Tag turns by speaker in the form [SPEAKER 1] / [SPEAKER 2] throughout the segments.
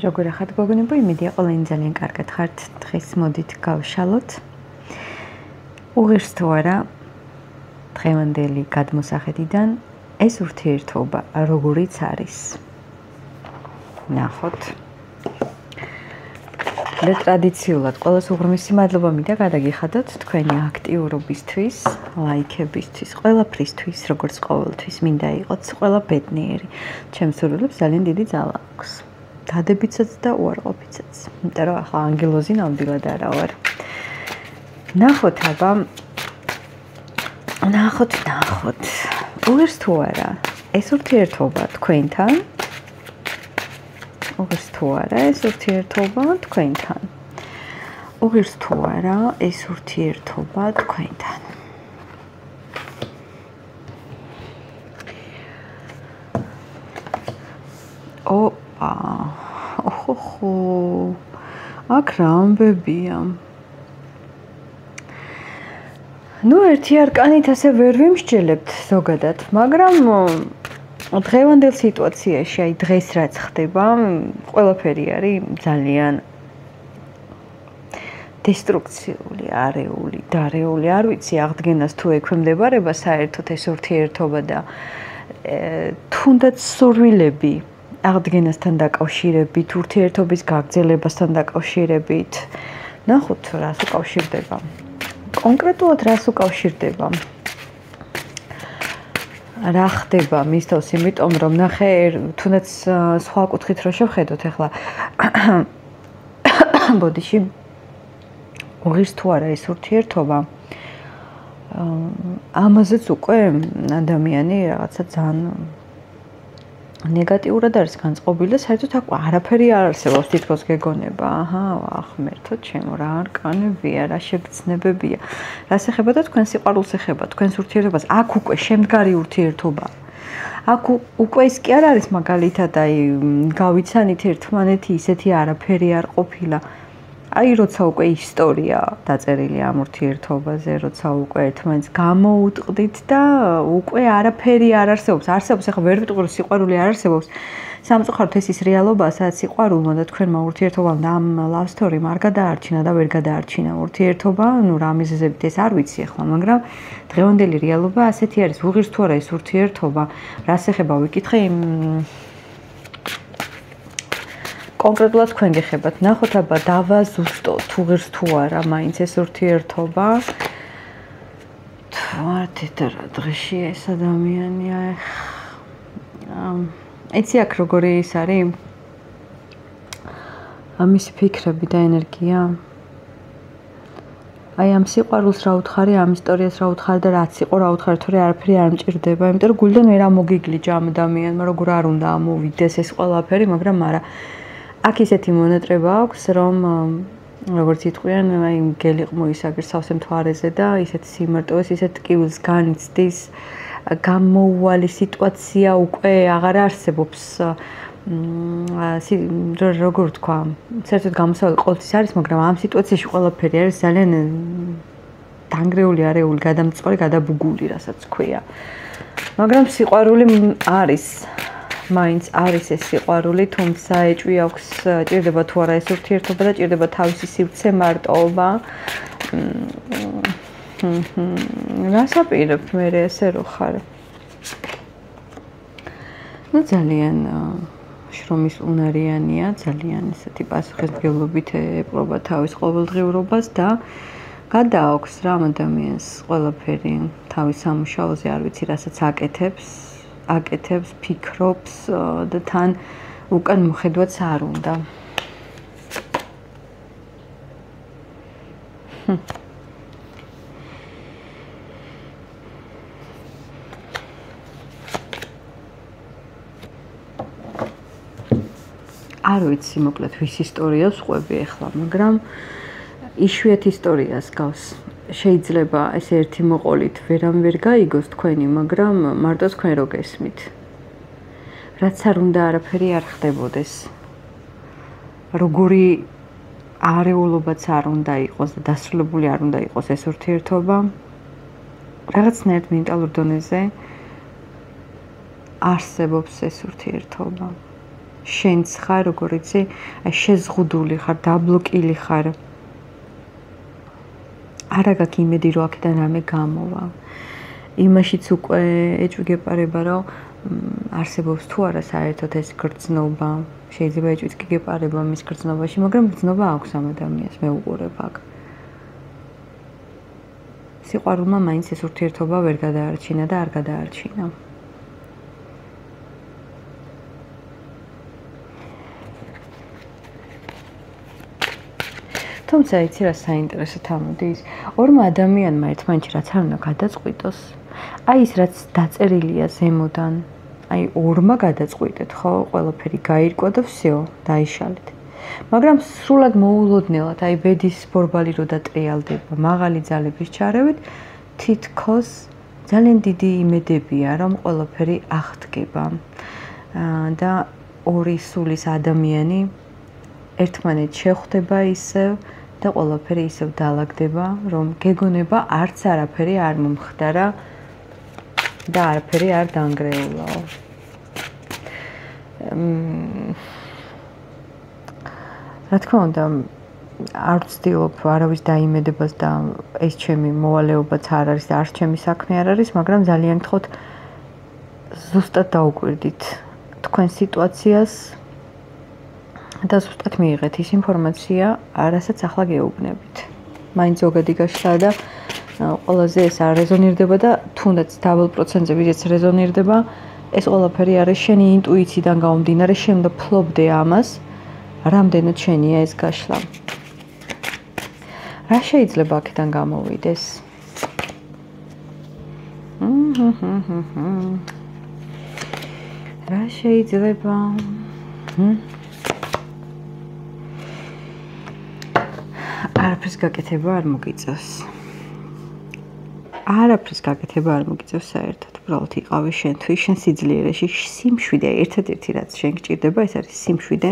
[SPEAKER 1] როგორ ახათ გოგონებო, იმედია ყველანი ძალიან კარგად ხართ. დღეს მოდით გავშალოთ. უღირს თუ არა დღევანდელი გადმოსახედიდან ეს ურთიერთობა როგორიც არის. ნახოთ. და ტრადიციულად ყველას უღრმესი მადლობა მინდა გადაგიხადოთ თქვენი აქტიურობისთვის, ლაიქებისთვის, ყველაფრისთვის, როგორც ყოველთვის მინდა იყოთ ყველა ბედნიერი. ჩემს სურვილებს ძალიან დიდი ძალა აქვს. დადებიცაც და უარყოფიცაც. იმიტომ რომ ახლა ანგელოზი ნამდვილად არა ვარ. ნახოთ აბა. ნახოთ. უღირს თუ არა ეს ურთიერთობა თქვენთან? უღირს თუ არა ეს ურთიერთობა თქვენთან? უღირს თუ არა ეს ურთიერთობა თქვენთან? ოჰო. აქ რა ამბებია? ნუ ერთი არკანით ასე ვერ ვიმსჯელებთ ზოგადად, მაგრამ დღევანდელ სიტუაციაში, აი დღეს რაც ხდება, ყველაფერი არის ძალიან დესტრუქციული, არეული, დარეული, არ ვიცი აღდგენას თუ ექვემდებარება საერთოდ ეს ურთიერთობა და თუნდაც სურვილები აღდგენასთან დაკავშირებით, ურთიერთობის გაგრძელებასთან დაკავშირებით. ნახოთ რას უკავშირდება. კონკრეტულად რას უკავშირდება? რა ხდება მის თავს, იმიტომ რომ ნახე, თუნდაც სხვა კუთხით რო შევხედოთ ახლა. ბოდიში. უღირს თუ არა ეს ურთიერთობა. ამაზეც უკვე ადამიანი რაღაცა ძალიან ნეგატიურად არის განწყობილი და საერთოდ აქ არაფერი არ არსებობს, თითქოს გეგონება. აჰა, ახმერთო ჩემო, რა არკანებია, რა შეგრძნებებია. რას ეხება და თქვენ სიყვარულს ეხება, თქვენს ურთიერთობას. აქ უკვე შემდგარი ურთიერთობა. აქ უკვე ის კი არ არის მაგალითად, აი, გავიცანით ერთმანეთი, ისეთი არაფერი არ ყოფილა. აი, როცა უკვე ისტორია დაწერილი ამ ურთიერთობაზე, როცა უკვე ერთმანეთს გამოუტყდით და უკვე არაფერი არ არსებობს. არსებობს, ახლა ვერ ვიტყვი, რომ სიყვარული არ არსებობს. სამწუხაროდ ეს ის რეალობაა, სადაც სიყვარულმა და თქვენმა ურთიერთობამ და ამ love story-მა არ გადაარჩინა და ვერ გადაარჩინა ურთიერთობა, ნუ რა მიზეზებით ეს არ ვიცი ახლა, მაგრამ დღევანდელი რეალობა ასეთი არის. უღირს თუ არა ეს ურთიერთობა, რას ეხება ვიკითხე იმ კონკრეტულად თქვენ გეხებათ. ნახოთ აბა დავაზუსტოთ უღირს თუ არა მაინც ეს ურთიერთობა. თვართი და რა დღეში ეს ადამიანია. იცი აქ როგორი ის არის? ამის ფიქრები და ენერგია. აი ამ სიყვარულს რა უთხარი, ამ ისტორიას რა უთხარი და რაც იყო რა უთხარი, თორე არაფერი არ მჭირდება, იმიტომ რომ გულიდან ვერ ამოგიგლიჯა ამ ადამიანმა, როგორ არ უნდა ამოვიდეს ეს ყველაფერი, მაგრამ არა. აქ ისეთი მონატრება აქვს, რომ როგორც იტყვიან, აი გელი ყმუისაგერ სავსე მთვარეზე და ისეთ სიმარტოვეს, ისეთ ტკივილს განიცდის, გამოუვალი სიტუაცია უკვე აღარ არსებობს. როგორ თქვა, საერთოდ გამოსავალი ყოველთვის არის, მაგრამ ამ სიტუაციაში ყველაფერი არის ძალიან დანგრეული, არეული, გადამწყვეტი, გადაბუგული, რასაც ქვია. მაგრამ სიყვარული არის. მაინც არის ეს სიყვარული, თუმცა ეჭვი აქვს, ჭირდება თუ არა ეს ურთიერთობა და ჭირდება თავისი სივრცე, მარტოობა. რას აპირებ მე ესე რო ხარ? ნუ ძალიან შრომის უნარიანია, ძალიან ესეთი პასუხისმგებლობით ეპყრობა თავის ყოველდღიურობას და გადააქვს რა ადამიანს ყველაფერი თავის სამუშაოზე, არ ვიცი რასაც აკეთებს, ფიქრობს და თან უკან მოხედვაც არ უნდა. არ ვიცი მოკლედ ვის ისტორიას ყვები ახლა, მაგრამ იშვიათ ისტორიას გავს. შეიძლება ეს ერთი მოყოლით ვერამ ვერ გაიგოს თქვენი, მაგრამ მარტო თქვენ რო გესმით. რაც არ უნდა არაფერი არ ხდებოდეს. როგორი არეულობაც არ უნდა იყოს და დასრულებული არ უნდა იყოს ეს ურთიერთობა. რაღაცნაირად მენტალურ დონეზე არსებობს ეს ურთიერთობა. შენც ხარ, როგორ იცი, აი შეზღუდული ხარ, დაბლოკილი ხარ. არა გაქვს იმედი, რომ აქედან რამე გამოვა. იმაშიც უკვე ეჭვი გეპარება, რომ არსებობს თუ არა საერთოდ ეს გრძნობა. შეიძლება ეჭვიც კი გეპარება მის გრძნობაში, მაგრამ გრძნობა აქვს ამ ადამიანს, მე უყურებ აქ. სიყვარულმა მაინც ეს ურთიერთობა ვერ გადაარჩინა და არ გადაარჩინა. თუმცა იცი რა საინტერესო თამოდის, ორმა ადამიანმა ერთმანეთში რაც არ უნდა გადაწყვიტოს, აი ის რაც დაწერილია ზემოდან, აი ორმა გადაწყვიტეთ, ხო, ყველაფერი გაირკვა და всё, დაიშალეთ. მაგრამ სრულად მოულოდნელად, აი ბედის ბორბალი რო დატრიალდება, მაღალი ძალების ჩარევით, თითქოს ძალიან დიდი იმედებია, რომ ყველაფერი აღდგება. და ორი სულის ადამიანი ერთმანეთს შეხვდება ისევ და ყველაფერი ისევ დაალაგდება, რომ გეგონება არც არაფერი არ მომხდარა და არაფერი არ დაანგრეულაო. რა თქმა უნდა, არ ვცდილობ არავის დაიმედებას და ეს ჩემი მოვალეობაც არ არის და არც ჩემი საქმე არ არის, მაგრამ ძალიან გთხოვთ ზუსტად დაუკვირდით თქვენ სიტუაციას და ზუსტად მიიღეთ ის ინფორმაცია, რასაც ახლა გეუბნებით. მაინც ზოგადი გაშლა და ყველაზე ეს არ რეზონირდება და თუნდაც დაბალ პროცენტზე ვიდეც რეზონირდება, ეს ყველაფერი არის შენი ინტუიციიდან გამომდინარე, შენ უნდა ფლობდე ამას, რამდენად შენია ეს გაშლა. რა შეიძლება აქედან გამოვიდეს? რა შეიძლება? არაფრის გაკეთება არ მოგიწევს. არაფრის გაკეთება არ მოგიწევს საერთოდ. უბრალოდ იყავი შენთვის, შენ სიძლიერეში, სიმშვიდე, ერთადერთი რაც შენ გჭირდება, ეს არის სიმშვიდე,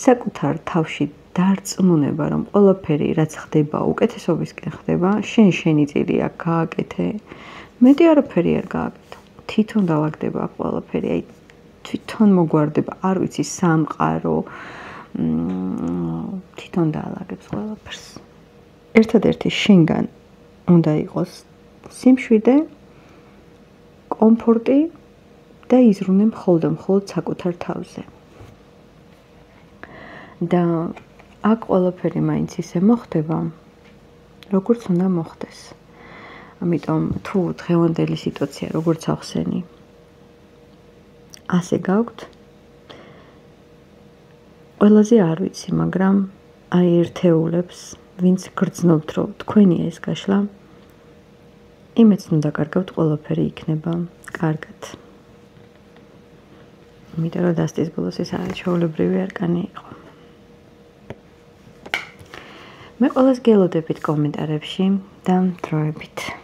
[SPEAKER 1] საკუთარ თავში დარწმუნება, რომ ყველაფერი რაც ხდება, უკეთესობისკენ ხდება, შენი წილი აქ გააკეთე. მეტი არაფერი არ გააკეთო. თვითონ დაალაგდება ყველაფერი, აი თვითონ მოგვარდება, არ ვიცი, სამყარო თვითონ დაალაგებს ყველაფერს. ერთადერთი შენგან უნდა იყოს სიმშვიდე, კომფორტი და იზრუნე მხოლოდ საკუთარ თავზე. და აქ ყველაფერი მაინც ისე მოხდება, როგორც უნდა მოხდეს. ამიტომ თუ დღევანდელი სიტუაცია როგორც ახსენი, ასე გაქვთ, ყველაზე არ ვიცი, მაგრამ აი ერთეულებს, ვინც გრძნობთ, რომ თქვენია ეს გაშლა, იმეც ნუ დაკარგავთ, ყველაფერი იქნება კარგად. იმიტომ რომ დასტის ბოლოს ეს არაჩვეულებრივი არკანი იყო. მე ყველას გელოდებით კომენტარებში და დროებით.